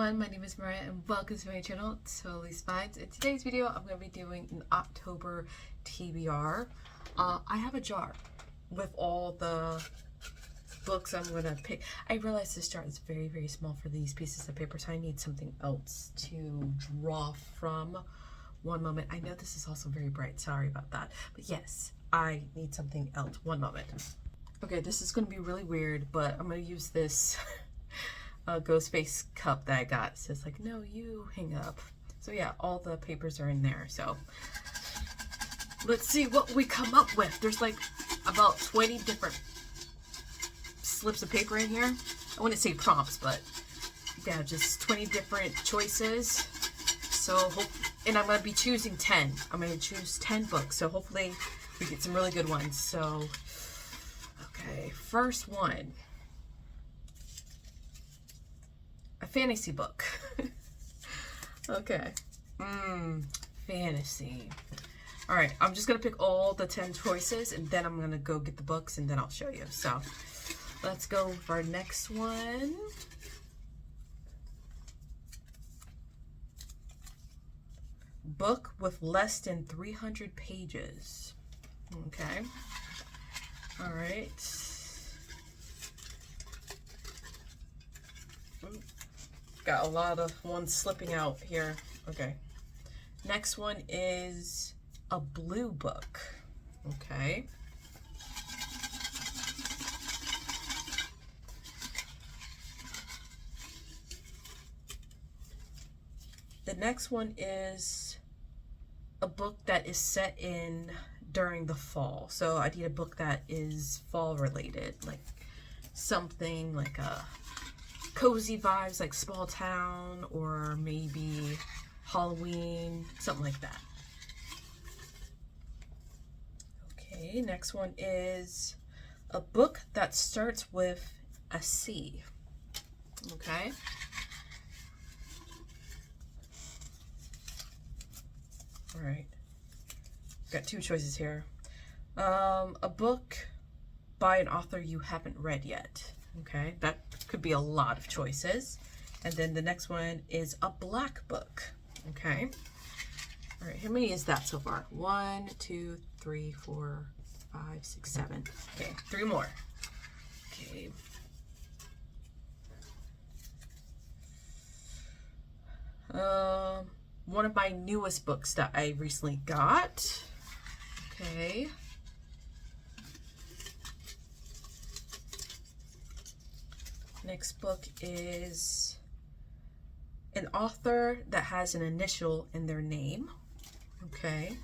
everyone, my name is Mariah and welcome to my channel, Totally Spies. In today's video, I'm going to be doing an October TBR. I have a jar with all the books I'm going to pick. I realize this jar is very, very small for these pieces of paper, so I need something else to draw from. One moment. I know this is also very bright, sorry about that. But yes, I need something else. One moment. Okay, this is going to be really weird, but I'm going to use this ghost face cup that I got. It says like, no, you hang up. So yeah, all the papers are in there. So let's see what we come up with. There's like about 20 different slips of paper in here. I wouldn't say prompts, but yeah, just 20 different choices. So and I'm going to be choosing 10. I'm going to choose 10 books. So hopefully we get some really good ones. So, okay, first one. A fantasy book. Okay. Fantasy. Alright, I'm just going to pick all the 10 choices and then I'm going to go get the books and then I'll show you. So, let's go for our next one. Book with less than 300 pages. Okay. Alright. Got a lot of ones slipping out here. Okay. Next one is a blue book. Okay. The next one is a book that is set in during the fall. So I need a book that is fall related, like something like a cozy vibes, like small town or maybe Halloween, something like that. Okay, next one is a book that starts with a C. Okay. All right. Got two choices here. A book by an author you haven't read yet. Okay, that could be a lot of choices. And then the next one is a black book. Okay. All right, how many is that so far? 1, 2, 3, 4, 5, 6, 7. Okay, 3 more. Okay. One of my newest books that I recently got. Okay. Next book is an author that has an initial in their name. Okay.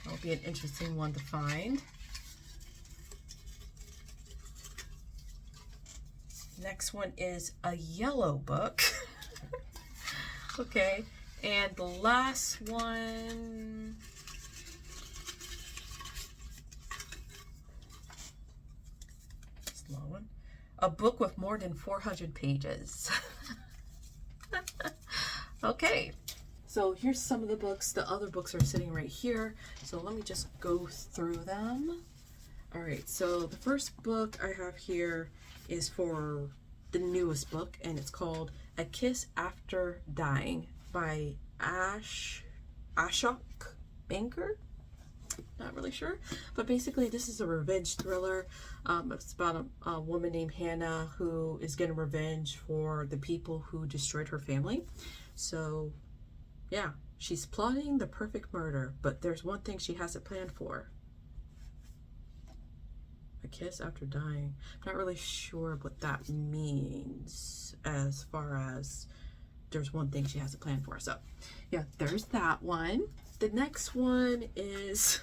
That'll be an interesting one to find. Next one is a yellow book. Okay. And the last one, it's a long one, a book with more than 400 pages. Okay, so here's some of the books. The other books are sitting right here. So let me just go through them. All right, so the first book I have here is for the newest book, and it's called A Kiss After Dying by Ashok Banker. Not really sure, but basically this is a revenge thriller. It's about a woman named Hannah who is getting revenge for the people who destroyed her family. So yeah, she's plotting the perfect murder, but there's one thing she hasn't planned for. A kiss after dying. I'm not really sure what that means as far as there's one thing she hasn't planned for. So yeah, there's that one. The next one is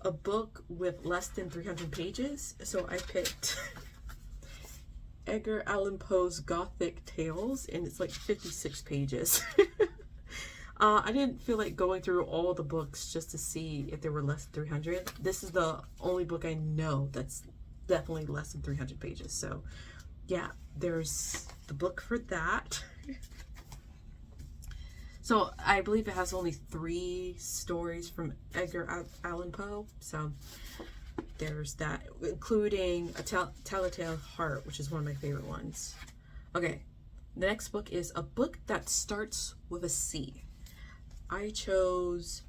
a book with less than 300 pages. So I picked Edgar Allan Poe's Gothic Tales, and it's like 56 pages. I didn't feel like going through all the books just to see if they were less than 300. This is the only book I know that's definitely less than 300 pages. So yeah, there's the book for that. So I believe it has only 3 stories from Edgar Allan Poe. So there's that, including A Telltale Heart, which is one of my favorite ones. Okay, The next book is a book that starts with a C. I chose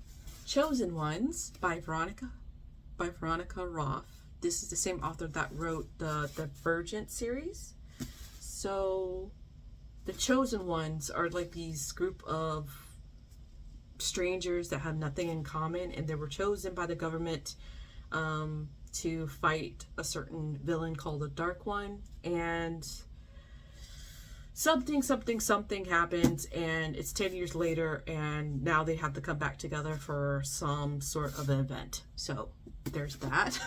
Chosen Ones by Veronica Roth. This is the same author that wrote the Divergent series. So the Chosen Ones are like these group of strangers that have nothing in common, and they were chosen by the government to fight a certain villain called the Dark One, and something happens, and it's 10 years later, and now they have to come back together for some sort of an event. So there's that.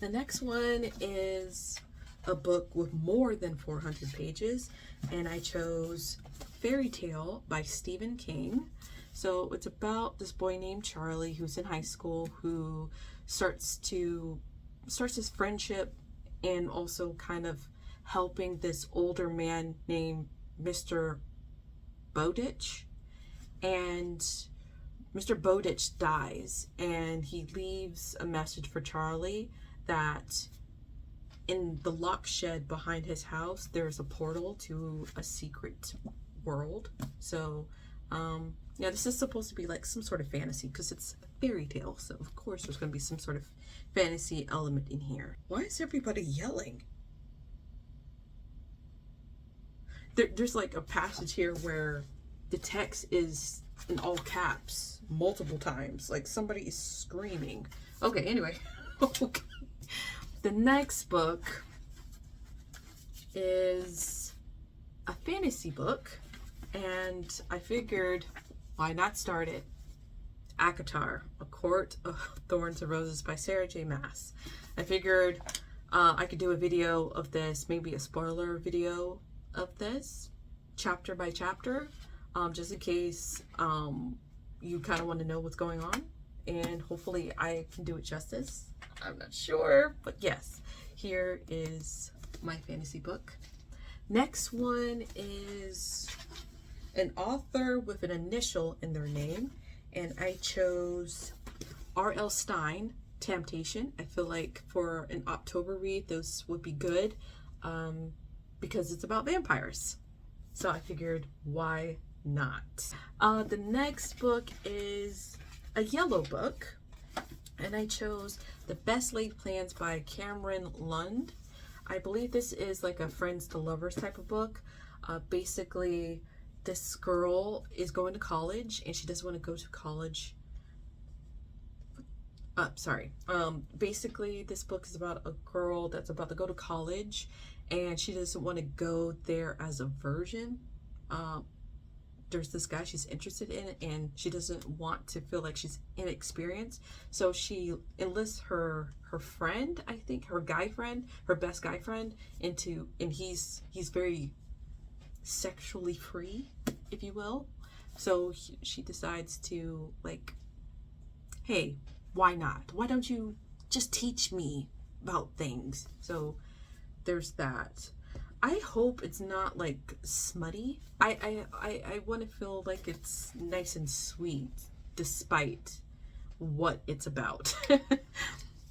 The next one is a book with more than 400 pages, and I chose Fairy Tale by Stephen King. So it's about this boy named Charlie who's in high school, who starts his friendship and also kind of helping this older man named Mr. Bowditch. And Mr. Bowditch dies, and he leaves a message for Charlie that in the lock shed behind his house there's a portal to a secret world. So yeah, this is supposed to be like some sort of fantasy because it's a fairy tale, so of course there's going to be some sort of fantasy element in here. Why is everybody yelling? There's like a passage here where the text is in all caps multiple times, like somebody is screaming. Okay, anyway. Okay. The next book is a fantasy book, and I figured, why not start it? ACOTAR, A Court of Thorns and Roses by Sarah J. Maas. I figured I could do a video of this, maybe a spoiler video of this, chapter by chapter, just in case you kind of want to know what's going on, and hopefully I can do it justice. I'm not sure, but yes, here is my fantasy book. Next one is an author with an initial in their name, and I chose R.L. Stine, Temptation. I feel like for an October read, those would be good because it's about vampires. So I figured, why not? The next book is a yellow book, and I chose The Best Laid Plans by Cameron Lund. I believe this is like a friends to lovers type of book. Basically, this girl is going to college and she doesn't want to go to college. Basically, this book is about a girl that's about to go to college, and she doesn't want to go there as a virgin. There's this guy she's interested in, and she doesn't want to feel like she's inexperienced, so she enlists her friend, I think her best guy friend, and he's very sexually free, if you will. So she decides to, like, hey, why not? Why don't you just teach me about things? So there's that. I hope it's not like smutty. I want to feel like it's nice and sweet despite what it's about.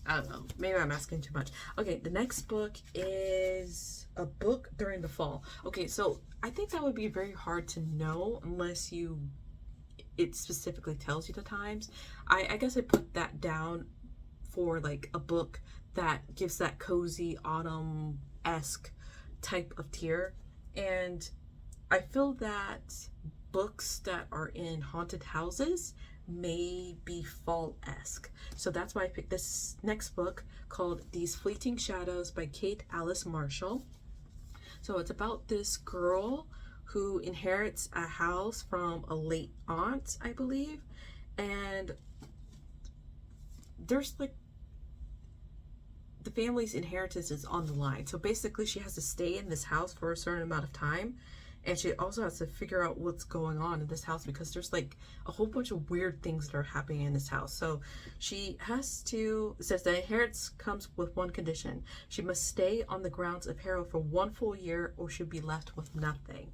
I don't know. Maybe I'm asking too much. Okay, the next book is a book during the fall. Okay, so I think that would be very hard to know unless it specifically tells you the times. I guess I put that down for like a book that gives that cozy autumn-esque type of tier, and I feel that books that are in haunted houses may be fall-esque. So that's why I picked this next book called These Fleeting Shadows by Kate Alice Marshall. So it's about this girl who inherits a house from a late aunt, I believe, and there's like the family's inheritance is on the line. So basically she has to stay in this house for a certain amount of time, and she also has to figure out what's going on in this house because there's like a whole bunch of weird things that are happening in this house. So she has to, it says the inheritance comes with one condition: she must stay on the grounds of Harrow for 1 full year or she'll be left with nothing.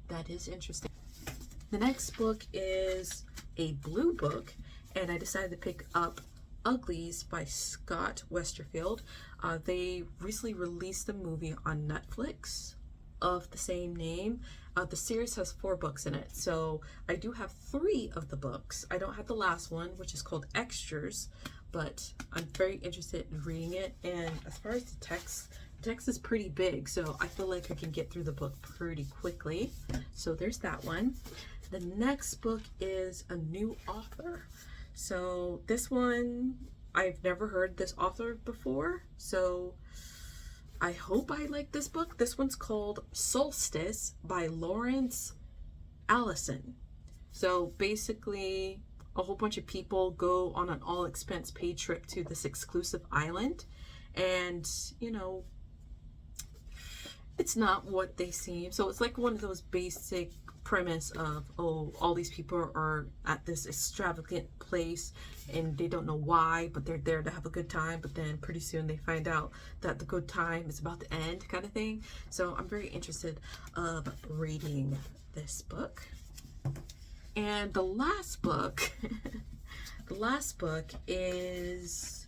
That is interesting. The next book is a blue book, and I decided to pick up Uglies by Scott Westerfield. They recently released the movie on Netflix. of the same name. The series has 4 books in it, so I do have 3 of the books. I don't have the last one, which is called Extras, but I'm very interested in reading it. And as far as the text is pretty big, so I feel like I can get through the book pretty quickly. So there's that one. The next book is a new author. So this one, I've never heard this author before, so I hope I like this book. This one's called Solstice by Lawrence Allison. So basically, a whole bunch of people go on an all-expense paid trip to this exclusive island, and you know, it's not what they seem. So it's like one of those basic premise of, oh, all these people are at this extravagant place and they don't know why, but they're there to have a good time, but then pretty soon they find out that the good time is about to end, kind of thing. So I'm very interested of reading this book. And the last book the last book is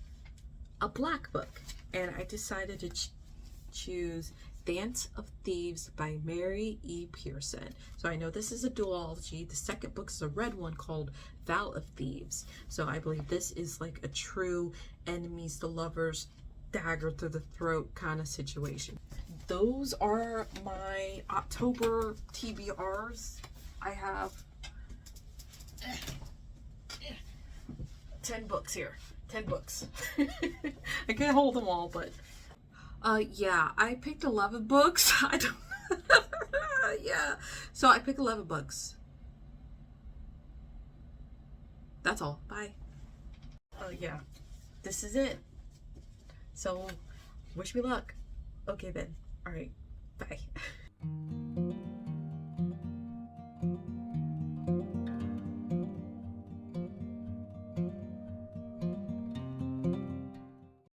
a black book, and I decided to choose Dance of Thieves by Mary E. Pearson. So I know this is a duology. The second book is a red one called Vow of Thieves. So I believe this is like a true enemies to lovers, dagger through the throat kind of situation. Those are my October TBRs. I have 10 books here. 10 books. I can't hold them all, but yeah, I picked 11 books. I don't yeah. So I picked 11 books. That's all. Bye. Yeah. This is it. So wish me luck. Okay then. All right. Bye.